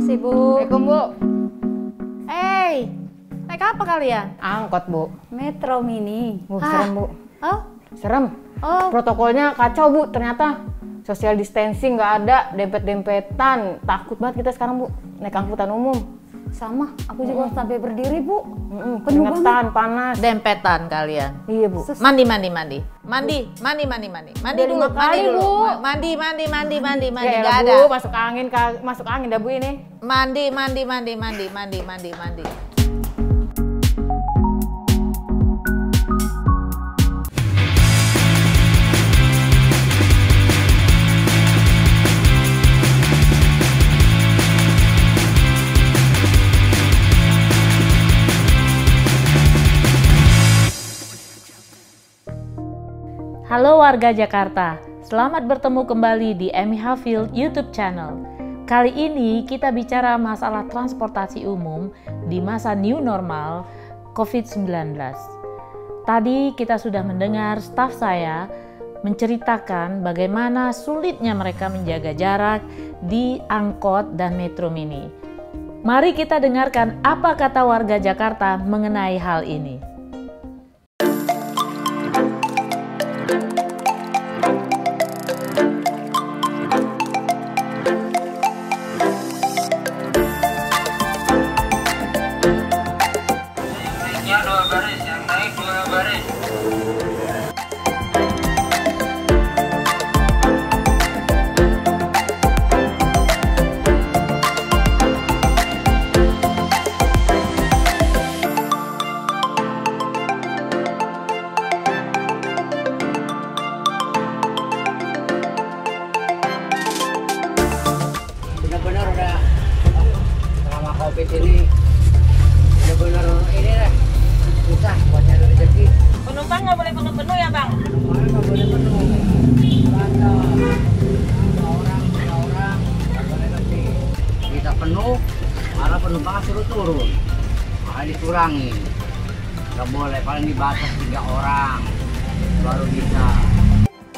Permisi, Bu. Assalamualaikum, Bu. Naik apa kalian? Angkot, Bu. Metro Mini. Serem, Bu. Oh, Serem. oh. Protokolnya kacau, Bu. Ternyata social distancing nggak ada, dempet-dempetan. Takut banget kita sekarang, Bu. Naik angkutan umum. Sama, aku juga sampai berdiri, Bu. Keringetan, panas. Dempetan kalian. Iya, Bu. Mandi dulu, kali, Bu. Mandi, Ya, nggak Bu, ada. masuk angin dah, Bu, ini. Mandi. Halo warga Jakarta, selamat bertemu kembali di Emi Hafil YouTube channel. Kali ini kita bicara masalah transportasi umum di masa new normal COVID-19. Tadi kita sudah mendengar staf saya menceritakan bagaimana sulitnya mereka menjaga jarak di angkot dan metro mini. Mari kita dengarkan apa kata warga Jakarta mengenai hal ini. Yang naik dua baris. Benar-benar udah selama COVID ini benar-benar ini deh. Susah buat nyari rezeki. Penumpang nggak boleh penuh-penuh ya, Bang? Penumpang nggak boleh penuh. Ada 2 orang, 3 orang, nggak boleh lebih. Kita penuh, malah penumpang suruh turun. Malah dikurangi. Nggak boleh, paling dibatas 3 orang baru bisa.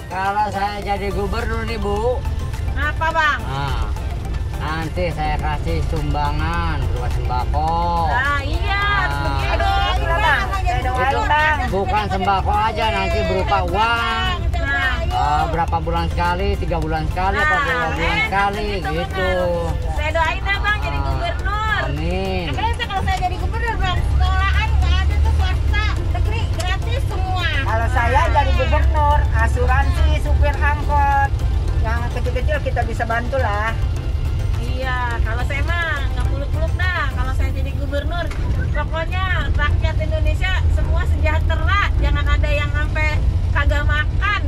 Kalau saya jadi gubernur nih, Bu. Apa, Bang? Nah, nanti saya kasih sumbangan berupa sembako. Nah, iya. Aduh, Itu bukan sembako aja, nanti berupa uang. Berapa bulan sekali, 3 bulan sekali, apa 2 bulan sekali, gitu. Saya doain ya, Bang, jadi gubernur. Amin. Kalau saya jadi gubernur, Bang, sekolahan nggak ada tuh, swasta, negeri, gratis semua. Kalau saya jadi gubernur, asuransi supir angkot yang kecil-kecil kita bisa bantu lah. Iya, kalau saya mah nggak muluk-muluk dah. Kalau saya jadi gubernur, pokoknya rakyat Indonesia semua sejahtera. Jangan ada yang sampai kagak makan.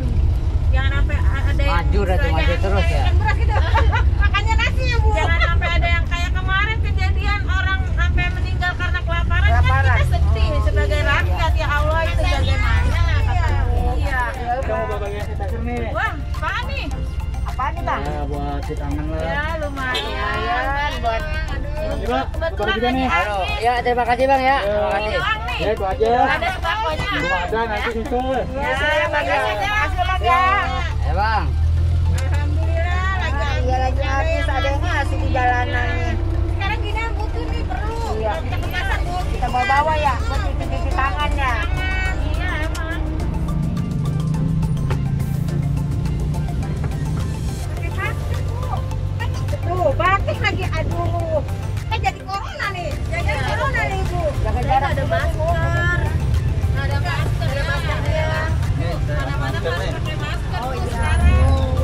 Jangan sampai ada yang Maju dah tuh, maju terus ya. beras gitu. Makanya nasi ya, Bu. Jangan sampai ada yang kayak kemarin kejadian orang sampai meninggal karena kelaparan. Kan kita sedih sebagai rakyat, ya Allah, itu bagaimana kata iya. Wah, apaan nih? Apa nih Bang? Ya, buat si tangan lah. Ya, lumayan buat Kebetulan lagi halo. Ya, terima kasih Bang ya. Terima kasih. Ya, itu aja. ada sembakonya. Ada nanti susul. Ya, saya makasih Bang ya. Ya, Bang. Alhamdulillah lagi Iya lagi habis ada yang ngasih di jalanan nih. sekarang gini butuh nih perlu. Iya. Kita ke pasar dulu. Kita bawa-bawa ya, buat cuci tangannya. Iya emang. Pakai masker Bu. Tuh, batik lagi aduh. Kan jadi corona nih. Jadi corona nih Bu. Jaga jarak Ada masker. Ada masker. Ada masker ya. Mana-mana harus pakai masker. Oh iya. Sekarang.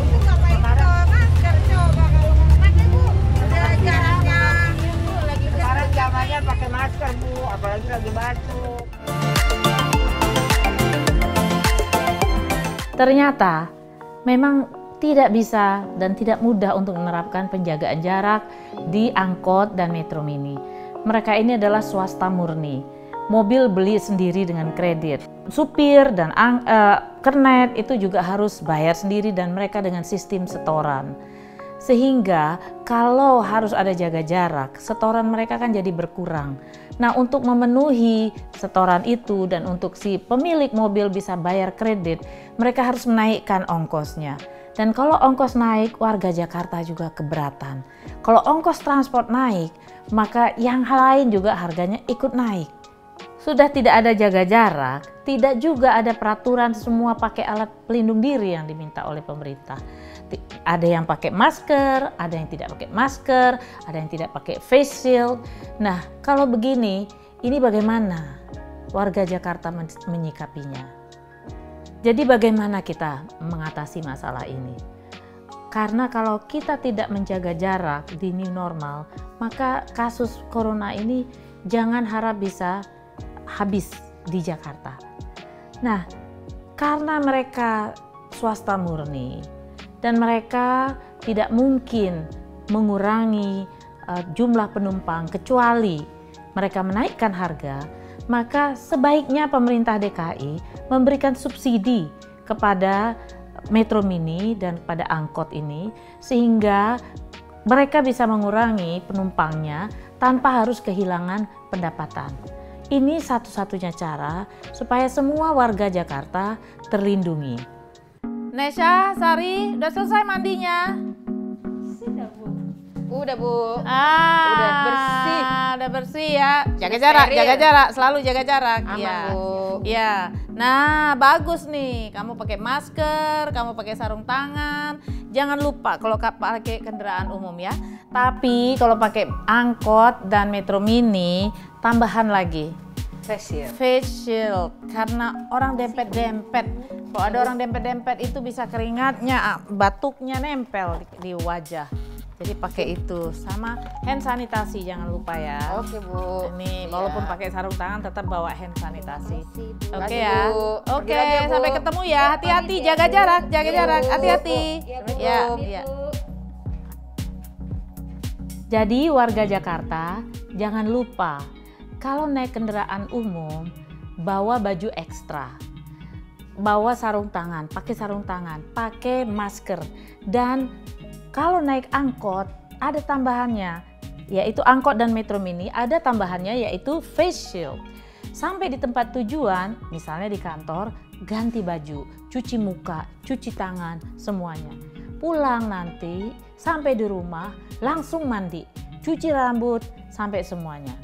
Itu ngapain tuh masker coba kalau mau pakai Bu. Ada jaraknya. Lagi sekarang zamannya pakai masker Bu, apalagi lagi batuk. Ternyata memang tidak bisa dan tidak mudah untuk menerapkan penjagaan jarak di angkot dan metro mini. Mereka ini adalah swasta murni. Mobil beli sendiri dengan kredit. Supir dan kernet itu juga harus bayar sendiri dan mereka dengan sistem setoran. Sehingga kalau harus ada jaga jarak, setoran mereka kan jadi berkurang. Nah, untuk memenuhi setoran itu dan untuk si pemilik mobil bisa bayar kredit, mereka harus menaikkan ongkosnya. Dan kalau ongkos naik, warga Jakarta juga keberatan. Kalau ongkos transport naik, maka yang lain juga harganya ikut naik. Sudah tidak ada jaga jarak, tidak juga ada peraturan semua pakai alat pelindung diri yang diminta oleh pemerintah. Ada yang pakai masker, ada yang tidak pakai masker, ada yang tidak pakai face shield. Nah, kalau begini, ini bagaimana warga Jakarta menyikapinya? Jadi bagaimana kita mengatasi masalah ini? Karena kalau kita tidak menjaga jarak di new normal, maka kasus corona ini jangan harap bisa habis di Jakarta. Nah, karena mereka swasta murni dan mereka tidak mungkin mengurangi jumlah penumpang kecuali mereka menaikkan harga, maka sebaiknya pemerintah DKI memberikan subsidi kepada Metro Mini dan pada angkot ini sehingga mereka bisa mengurangi penumpangnya tanpa harus kehilangan pendapatan. Ini satu-satunya cara supaya semua warga Jakarta terlindungi. Nesha, Sari, udah selesai mandinya? Udah Bu. Udah bersih. Udah bersih ya. Jaga Udah jarak, steril. jaga jarak, selalu jaga jarak. Aman, Iya. Bu. Iya. Nah, bagus nih. Kamu pakai masker, kamu pakai sarung tangan. Jangan lupa kalau pakai kendaraan umum ya. Tapi kalau pakai angkot dan Metro Mini, tambahan lagi face shield. Karena orang dempet-dempet. Kalau ada orang dempet-dempet itu bisa keringatnya, batuknya nempel di wajah. Jadi pakai itu sama hand sanitasi jangan lupa ya. Oke Bu. Ini Iya. walaupun pakai sarung tangan tetap bawa hand sanitasi. Terima Oke kasih, ya. Bu. Oke, Pergi lagi ya, Bu. sampai ketemu ya. Hati-hati, jaga jarak, jaga jarak. Hati-hati. Ya, ya. Jadi warga Jakarta jangan lupa kalau naik kendaraan umum bawa baju ekstra. Bawa sarung tangan, pakai masker dan kalau naik angkot ada tambahannya, yaitu angkot dan Metro Mini ada tambahannya yaitu face shield. Sampai di tempat tujuan, misalnya di kantor, ganti baju, cuci muka, cuci tangan, semuanya. Pulang nanti, sampai di rumah, langsung mandi, cuci rambut, sampai semuanya.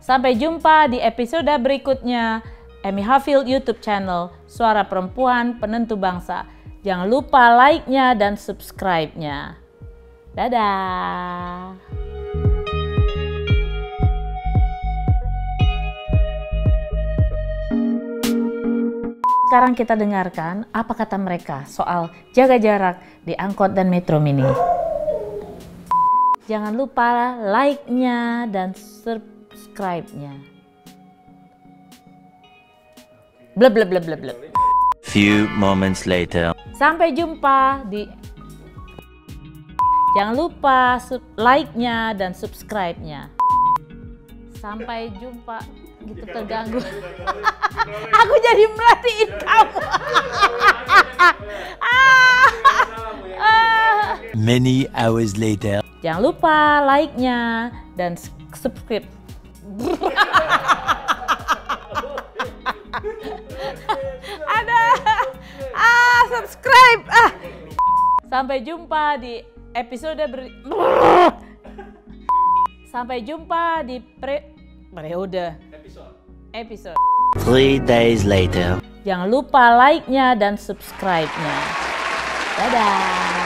Sampai jumpa di episode berikutnya, Amy Hafield YouTube channel, Suara Perempuan Penentu Bangsa. Jangan lupa like-nya dan subscribe-nya. Dadah! Sekarang kita dengarkan apa kata mereka soal jaga jarak di angkot dan Metro Mini. Jangan lupa like-nya dan subscribe-nya. Blub blub blub blub blub. Few moments later. Sampai jumpa di. Jangan lupa like-nya dan subscribe-nya. Sampai jumpa. Gitu terganggu. Aku jadi merhatiin kamu. Many hours later. Jangan lupa like-nya dan subscribe. Subscribe. Sampai jumpa di episode Sampai jumpa di episode 3 days later. Jangan lupa like-nya dan subscribe-nya. Dadah.